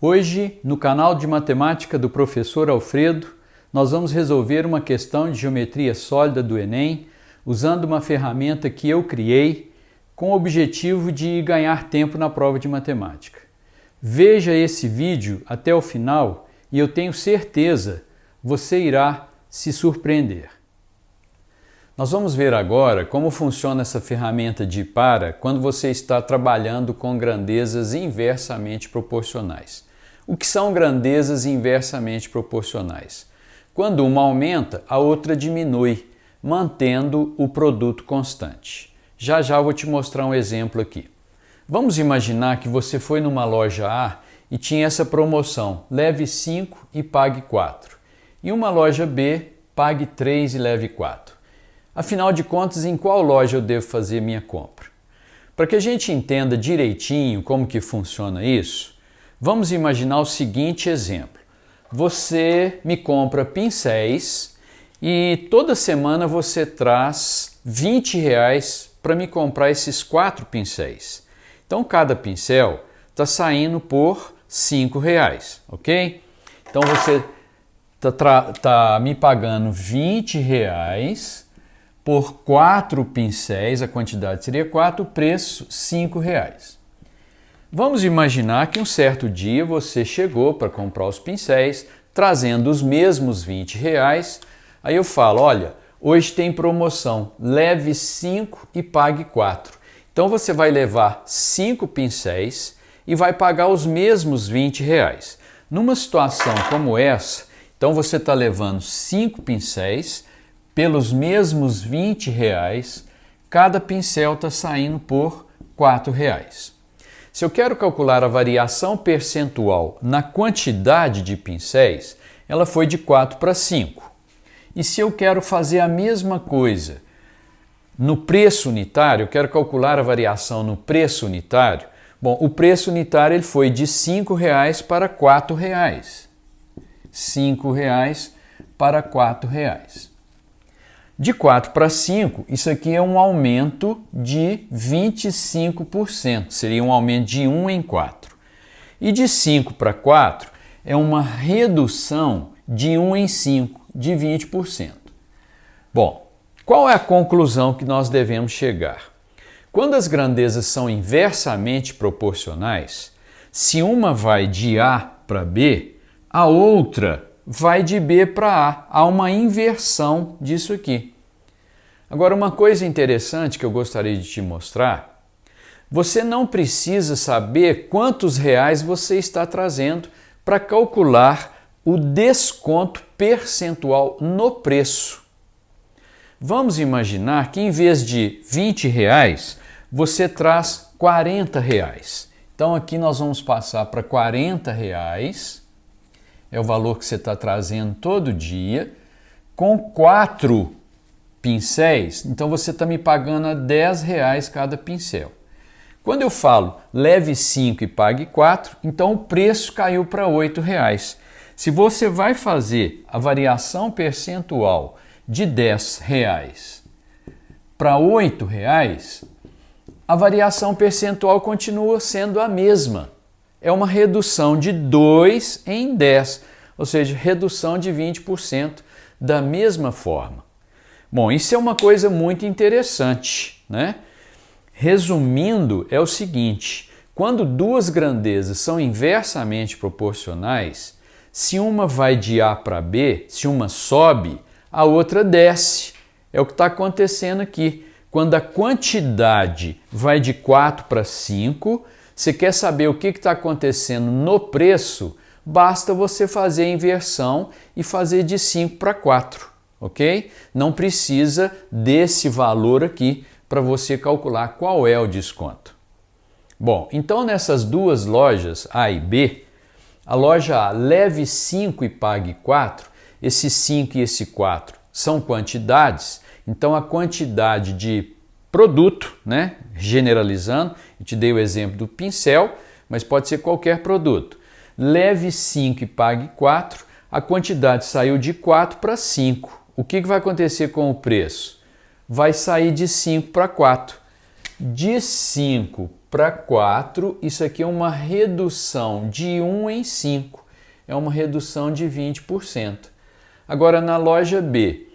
Hoje, no canal de matemática do professor Alfredo, nós vamos resolver uma questão de geometria sólida do Enem usando uma ferramenta que eu criei com o objetivo de ganhar tempo na prova de matemática. Veja esse vídeo até o final e eu tenho certeza você irá se surpreender. Nós vamos ver agora como funciona essa ferramenta de para quando você está trabalhando com grandezas inversamente proporcionais. O que são grandezas inversamente proporcionais? Quando uma aumenta, a outra diminui, mantendo o produto constante. Já eu vou te mostrar um exemplo aqui. Vamos imaginar que você foi numa loja A e tinha essa promoção, leve 5 e pague 4. E uma loja B, pague 3 e leve 4. Afinal de contas, em qual loja eu devo fazer minha compra? Para que a gente entenda direitinho como que funciona isso, vamos imaginar o seguinte exemplo. Você me compra pincéis e toda semana você traz R$20 para me comprar esses 4 pincéis. Então cada pincel está saindo por R$5, ok? Então você está me pagando R$20 por 4 pincéis, a quantidade seria 4, o preço R$5. Vamos imaginar que um certo dia você chegou para comprar os pincéis, trazendo os mesmos R$20. Aí eu falo, olha, hoje tem promoção, leve 5 e pague 4. Então você vai levar 5 pincéis e vai pagar os mesmos R$20. Numa situação como essa, então você está levando 5 pincéis pelos mesmos R$20, cada pincel está saindo por R$4. Se eu quero calcular a variação percentual na quantidade de pincéis, ela foi de 4 para 5. E se eu quero fazer a mesma coisa no preço unitário, eu quero calcular a variação no preço unitário, bom, o preço unitário ele foi de R$5 para R$4. R$5 para R$4. De 4 para 5, isso aqui é um aumento de 25%, seria um aumento de 1 em 4. E de 5 para 4 é uma redução de 1 em 5, de 20%. Bom, qual é a conclusão que nós devemos chegar? Quando as grandezas são inversamente proporcionais, se uma vai de A para B, a outra vai de B para A. Há uma inversão disso aqui. Agora, uma coisa interessante que eu gostaria de te mostrar, você não precisa saber quantos reais você está trazendo para calcular o desconto percentual no preço. Vamos imaginar que em vez de R$20, você traz R$40. Então aqui nós vamos passar para R$40. É o valor que você está trazendo todo dia, com 4 pincéis, então você está me pagando a R$10 cada pincel. Quando eu falo leve 5 e pague 4, então o preço caiu para R$8. Se você vai fazer a variação percentual de R$10 para R$8, a variação percentual continua sendo a mesma. É uma redução de 2 em 10, ou seja, redução de 20% da mesma forma. Bom, isso é uma coisa muito interessante, né? Resumindo, é o seguinte, quando duas grandezas são inversamente proporcionais, se uma vai de A para B, se uma sobe, a outra desce. É o que está acontecendo aqui. Quando a quantidade vai de 4 para 5, você quer saber o que está acontecendo no preço, basta você fazer a inversão e fazer de 5 para 4, ok? Não precisa desse valor aqui para você calcular qual é o desconto. Bom, então nessas duas lojas, A e B, a loja A leve 5 e pague 4, esse 5 e esse 4 são quantidades, então a quantidade de produto, né? Generalizando, eu te dei o exemplo do pincel, mas pode ser qualquer produto. Leve 5 e pague 4, a quantidade saiu de 4 para 5. O que vai acontecer com o preço? Vai sair de 5 para 4. De 5 para 4, isso aqui é uma redução de 1 em 5, é uma redução de 20%. Agora na loja B,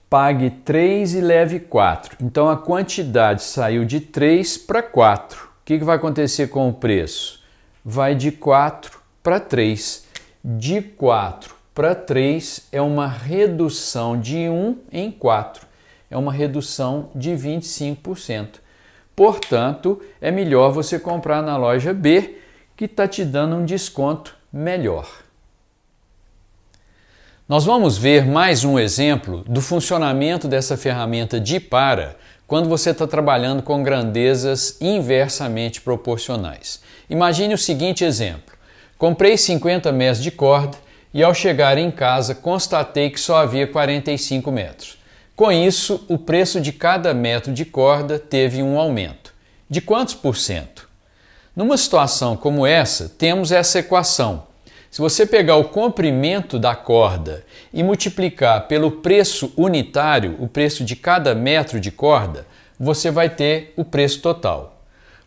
pague 3 e leve 4. Então a quantidade saiu de 3 para 4. O que vai acontecer com o preço? Vai de 4 para 3. De 4 para 3 é uma redução de 1 em 4. É uma redução de 25%. Portanto, é melhor você comprar na loja B, que está te dando um desconto melhor. Nós vamos ver mais um exemplo do funcionamento dessa ferramenta de para quando você está trabalhando com grandezas inversamente proporcionais. Imagine o seguinte exemplo. Comprei 50 metros de corda e ao chegar em casa constatei que só havia 45 metros. Com isso, o preço de cada metro de corda teve um aumento. De quantos por cento? Numa situação como essa, temos essa equação. Se você pegar o comprimento da corda e multiplicar pelo preço unitário, o preço de cada metro de corda, você vai ter o preço total.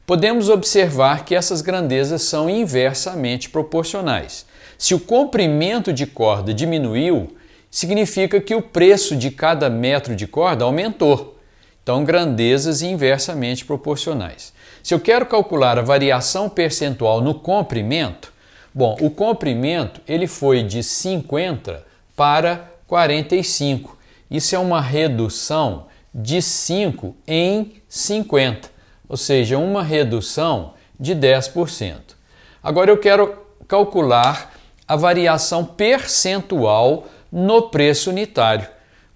Podemos observar que essas grandezas são inversamente proporcionais. Se o comprimento de corda diminuiu, significa que o preço de cada metro de corda aumentou. Então, grandezas inversamente proporcionais. Se eu quero calcular a variação percentual no comprimento, bom, o comprimento ele foi de 50 para 45. Isso é uma redução de 5 em 50, ou seja, uma redução de 10%. Agora eu quero calcular a variação percentual no preço unitário.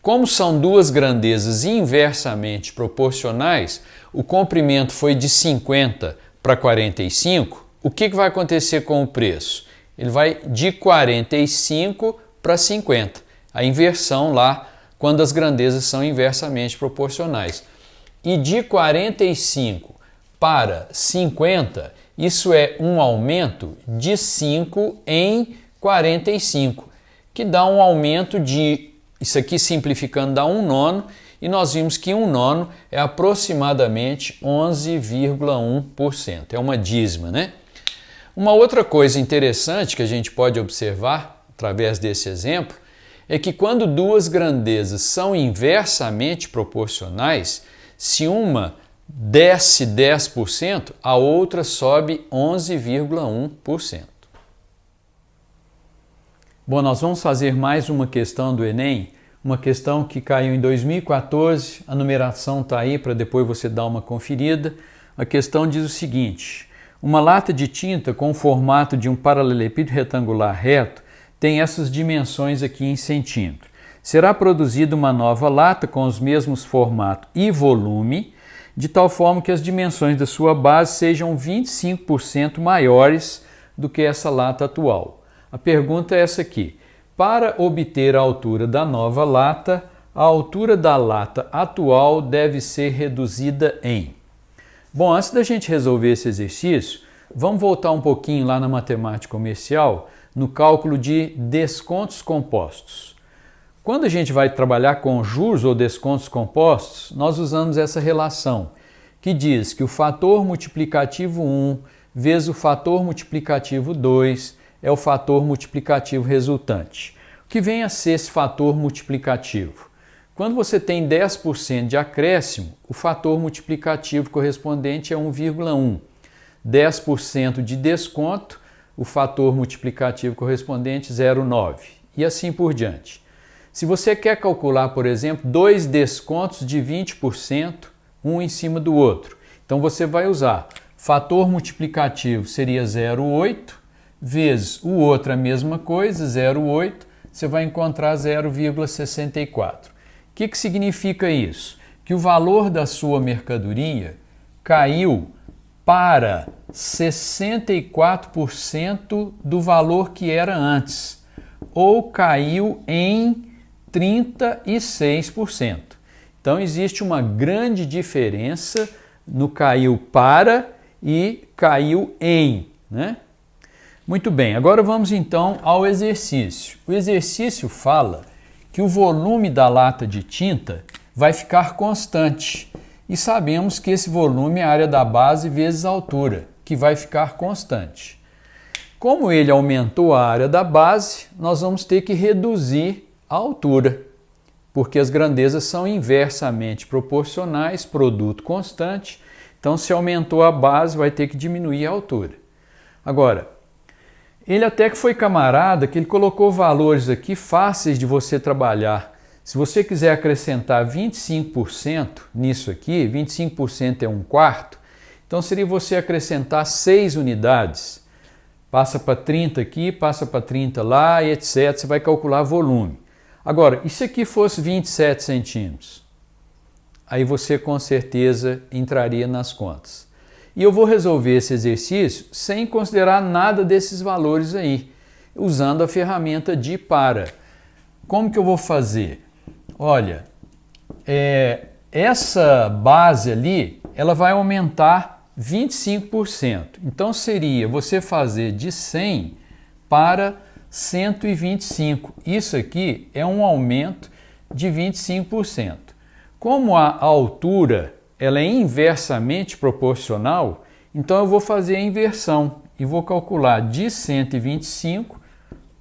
Como são duas grandezas inversamente proporcionais, o comprimento foi de 50 para 45, o que vai acontecer com o preço? Ele vai de 45 para 50, a inversão lá quando as grandezas são inversamente proporcionais. E de 45 para 50, isso é um aumento de 5 em 45, que dá um aumento de, isso aqui simplificando, dá 1/9, e nós vimos que 1/9 é aproximadamente 11,1%. É uma dízima, né? Uma outra coisa interessante que a gente pode observar através desse exemplo é que quando duas grandezas são inversamente proporcionais, se uma desce 10%, a outra sobe 11,1%. Bom, nós vamos fazer mais uma questão do Enem, uma questão que caiu em 2014, a numeração está aí para depois você dar uma conferida. A questão diz o seguinte: uma lata de tinta com o formato de um paralelepípedo retangular reto tem essas dimensões aqui em centímetro. Será produzida uma nova lata com os mesmos formato e volume, de tal forma que as dimensões da sua base sejam 25% maiores do que essa lata atual. A pergunta é essa aqui: para obter a altura da nova lata, a altura da lata atual deve ser reduzida em... Bom, antes da gente resolver esse exercício, vamos voltar um pouquinho lá na matemática comercial, no cálculo de descontos compostos. Quando a gente vai trabalhar com juros ou descontos compostos, nós usamos essa relação, que diz que o fator multiplicativo 1 vezes o fator multiplicativo 2 é o fator multiplicativo resultante. O que vem a ser esse fator multiplicativo? Quando você tem 10% de acréscimo, o fator multiplicativo correspondente é 1,1. 10% de desconto, o fator multiplicativo correspondente 0,9. E assim por diante. Se você quer calcular, por exemplo, dois descontos de 20%, um em cima do outro, então você vai usar fator multiplicativo seria 0,8, vezes o outro a mesma coisa, 0,8, você vai encontrar 0,64. O que significa isso? Que o valor da sua mercadoria caiu para 64% do valor que era antes, ou caiu em 36%. Então existe uma grande diferença no caiu para e caiu em, né? Muito bem, agora vamos então ao exercício. O exercício fala que o volume da lata de tinta vai ficar constante. E sabemos que esse volume é a área da base vezes a altura, que vai ficar constante. Como ele aumentou a área da base, nós vamos ter que reduzir a altura, porque as grandezas são inversamente proporcionais, produto constante. Então, se aumentou a base, vai ter que diminuir a altura. Agora, ele até que foi camarada, que ele colocou valores aqui fáceis de você trabalhar. Se você quiser acrescentar 25% nisso aqui, 25% é 1/4, então seria você acrescentar 6 unidades. Passa para 30 aqui, passa para 30 lá e etc. Você vai calcular volume. Agora, e se aqui fosse 27 centímetros? Aí você com certeza entraria nas contas. E eu vou resolver esse exercício sem considerar nada desses valores aí, usando a ferramenta de para. Como que eu vou fazer? Olha, essa base ali, ela vai aumentar 25%. Então seria você fazer de 100 para 125. Isso aqui é um aumento de 25%. Como a altura ela é inversamente proporcional, então eu vou fazer a inversão e vou calcular de 125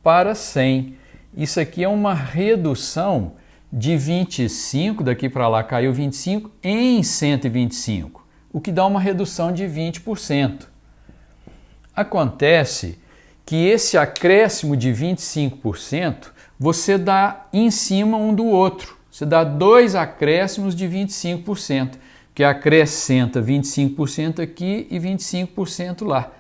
para 100. Isso aqui é uma redução de 25, daqui para lá caiu 25, em 125, o que dá uma redução de 20%. Acontece que esse acréscimo de 25% você dá em cima um do outro. Você dá 2 acréscimos de 25%, que acrescenta 25% aqui e 25% lá.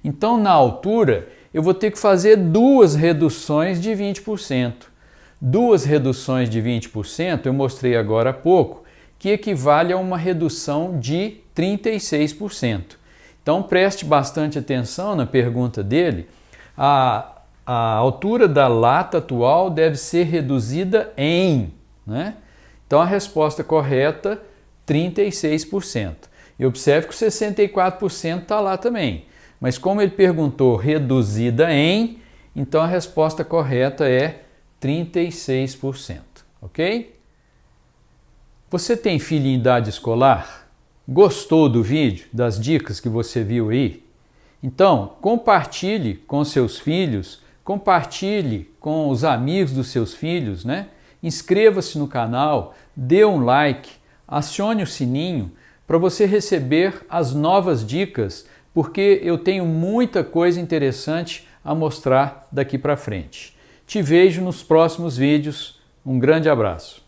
Então, na altura, eu vou ter que fazer 2 reduções de 20%. 2 reduções de 20%, eu mostrei agora há pouco, que equivale a uma redução de 36%. Então, preste bastante atenção na pergunta dele. A altura da lata atual deve ser reduzida em, né? Então, a resposta correta, 36%. E observe que o 64% está lá também. Mas como ele perguntou reduzida em, então a resposta correta é 36%. Ok? Você tem filho em idade escolar? Gostou do vídeo, das dicas que você viu aí? Então, compartilhe com seus filhos, compartilhe com os amigos dos seus filhos, né? Inscreva-se no canal, dê um like, acione o sininho para você receber as novas dicas, porque eu tenho muita coisa interessante a mostrar daqui para frente. Te vejo nos próximos vídeos. Um grande abraço.